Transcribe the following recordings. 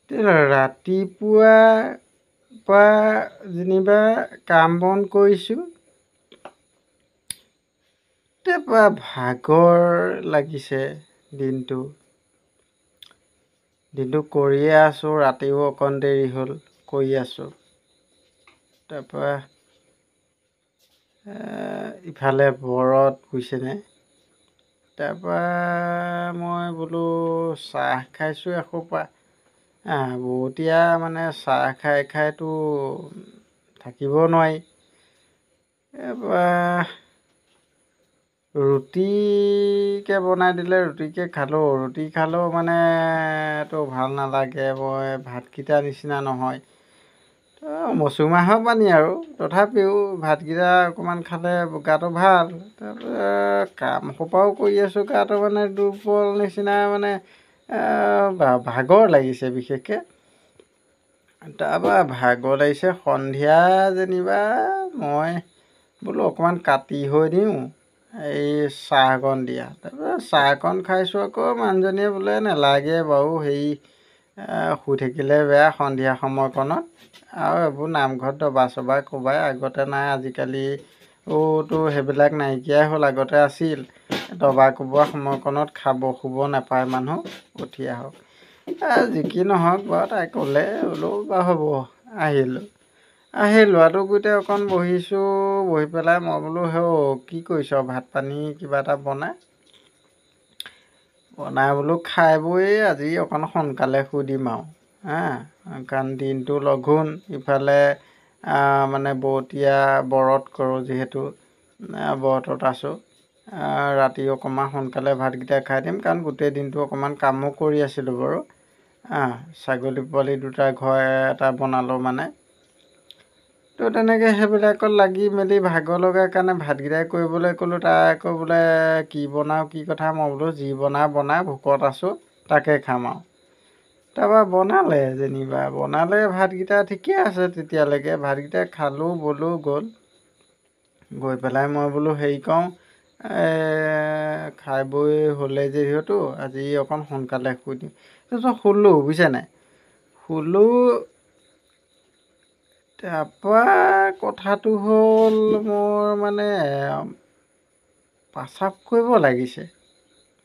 ৰাতিপুৱা পৰা যেনিবা কাম বন কৰিছোঁ, তাৰপৰা ভাগৰ লাগিছে দিনটো কৰিয়ে আছোঁ, ৰাতিও অকণ দেৰি হ'ল কৰি আছোঁ। তাৰপৰা ইফালে বৰত বুজিছেনে। তাৰপৰা মই বোলো চাহ খাইছোঁ এসোপা, বৰতীয়া মানে চাহ খাই খাইতো থাকিব নোৱাৰি। তাৰপৰা ৰুটিকে বনাই দিলে, ৰুটিকে খালোঁ। ৰুটি খালেও মানে এইটো ভাল নালাগে, মই ভাতকেইটা নিচিনা নহয়। মচুমাহৰ পানী আৰু তথাপিও ভাতকেইটা অকণমান খালে গাটো ভাল। তাৰপৰা কাম সোপাও কৰি আছোঁ, গাটো মানে দুৰ্বল নিচিনা মানে ভাগৰ লাগিছে বিশেষকৈ। তাৰপৰা ভাগৰ লাগিছে, সন্ধিয়া যেনিবা মই বোলো অকণমান কাটি হৈ দিওঁ এই চাহকণ দিয়া। তাৰপৰা চাহকণ খাইছোঁ, আকৌ মানুহজনীয়ে বোলে নেলাগে বাৰু, শুই থাকিলে বেয়া সন্ধিয়া সময়কণত, আৰু এইবোৰ নামঘৰত দবা চবা কোবাই আগতে নাই, আজিকালিতো সেইবিলাক নাইকিয়াই হ'ল, আগতে আছিল। দবা কোবোৱা সময়কণত খাব শুব নাপায় মানুহ, উঠি আহক। যি কি নহওক বাৰু, তাই ক'লে বোলো বাৰু হ'ব, আহিলোঁ। ল'ৰাটোৰ গুৰিতে অকণ বহিছোঁ, বহি পেলাই মই বোলো কি কৰিছ, ভাত পানী কিবা এটা বনাই বোলো খাই বৈ আজি অকণ সোনকালে শুই দিম আৰু কাৰণ দিনটো লঘোণ। ইফালে মানে বৰত কৰোঁ যিহেতু, বৰতত আছোঁ। ৰাতি অকণমান সোনকালে ভাতকেইটা খাই দিম, কাৰণ গোটেই দিনটো অকণমান কামো কৰি আছিলোঁ বাৰু। ছাগলী পোৱালি দুটা ঘৰ এটা বনালোঁ মানে। তো তেনেকৈ সেইবিলাকত লাগি মেলি ভাগৰ লগাৰ কাৰণে ভাতকেইটাই কৰিবলৈ ক'লোঁ। তাই আকৌ বোলে কি বনাওঁ কি কথা, মই বোলো যি বনাই ভোকত আছোঁ তাকে খাম আৰু। তাৰপৰা বনালে ভাতকেইটা ঠিকে আছে তেতিয়ালৈকে। ভাতকেইটা খালোঁ বলোঁ গৈ পেলাই মই বোলো কৰোঁ, খাই বৈ হ'লে যিহেতু আজি অকণ সোনকালে শুই দিম। তাৰপিছত শুলোঁ বুজিছে নাই, তাৰপৰা কথাটো হ'ল মোৰ মানে পাচাব কৰিব লাগিছে,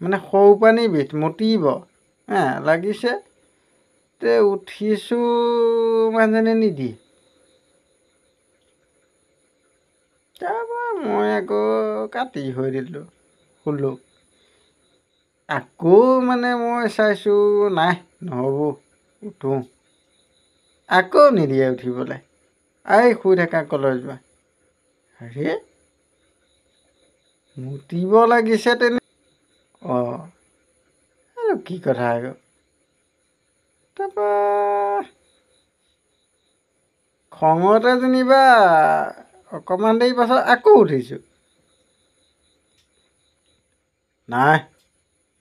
মানে সৰু পানী বিধ মুতিব লাগিছে। উঠিছোঁ, মানুহজনী নিদিয়ে। তাৰপৰা মই আকৌ কাটি হৈ দিলোঁ, শুলোঁ। আকৌ মানে মই চাইছোঁ নাই নহ'ব, উঠোঁ। আকৌ নিদিয়ে উঠিবলৈ, শুই থাকা কলৈ যোৱা। মুতিব লাগিছে কি কথা আকৌ। তাৰপৰা খঙতে যেনিবা অকণমান দেৰি পাছত আকৌ উঠিছোঁ, নাই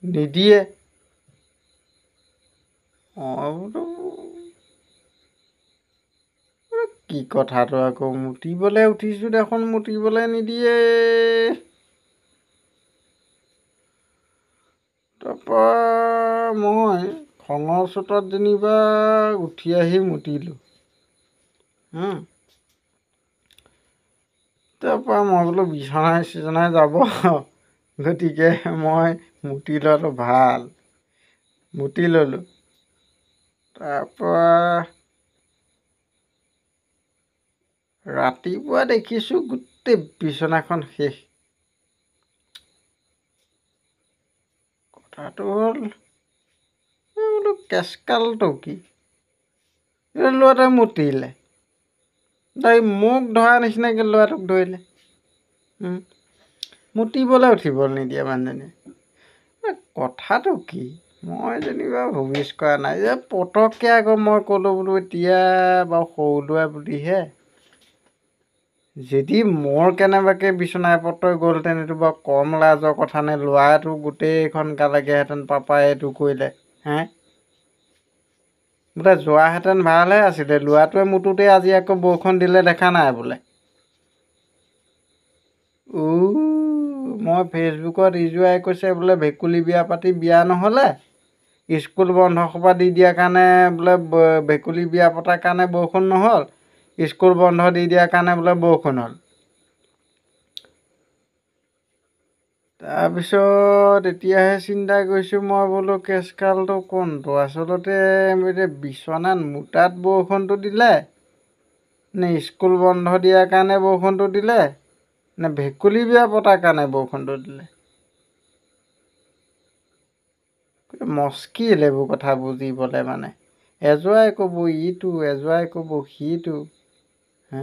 নিদিয়ে। বোলো কি কথাটো আকৌ, মুতিবলৈ উঠিছোঁ দেখোন মুতিবলৈ নিদিয়ে। তাৰপৰা মই খঙৰ চোতত যেনিবা উঠি আহি মুতিলোঁ। তাৰপৰা মই বোলো বিচনাই যাব, গতিকে মই মুতি লোৱাটো ভাল, মুতি ল'লোঁ। তাৰপৰা ৰাতিপুৱা দেখিছোঁ গোটেই বিচনাখন শেষ। কথাটো হ'ল বোলো কেচকালটো কি, ল'ৰাটোৱে মুতিলে, মোক ধৰা নিচিনাকৈ ল'ৰাটোক ধৰিলে। মুতিবলৈ উঠিবলৈ নিদিয়ে মানুহজনীয়ে। কথাটো কি, মই যেনিবা ভবিচ কৰা নাই যে পটককৈ আকৌ মই ক'লোঁ বোলো এতিয়া বাৰু সৰু ল'ৰা বুলিহে, যদি মোৰ কেনেবাকৈ বিচনাই পত্ৰই গ'লহেঁতেন এইটো বাৰু কম লাজৰ কথা নে, ল'ৰাটো গোটেইখন গালেগেহেঁতেন পাপাই এইটো কৰিলে বোলে যোৱাহেঁতেন ভালহে আছিলে। ল'ৰাটোৱে মুতোঁতে আজি আকৌ বৰষুণ দিলে দেখা নাই বোলে। মই ফেচবুকত কৈছে বোলে ভেকুলী বিয়া পাতি বিয়া নহ'লে স্কুল বন্ধ সোপা দি দিয়াৰ কাৰণে বোলে ভেকুলী বিয়া পতাৰ কাৰণে বৰষুণ নহ'ল, স্কুল বন্ধ দি দিয়াৰ কাৰণে বোলে বৰষুণ হ'ল। তাৰপিছত এতিয়াহে চিন্তা কৰিছোঁ মই বোলো কেচকালটো কোনটো, আচলতে এতিয়া বিচনাত মোটাত বৰষুণটো দিলে নে স্কুল বন্ধ দিয়াৰ কাৰণে বৰষুণটো দিলে নে ভেকুলী বিয়া পতাৰ কাৰণে বৰষুণটো দিলে। মস্কিল এইবোৰ কথা বুজিবলৈ মানে, এজোৱাই ক'ব ইটো এজোৱাই ক'ব সিটো। হে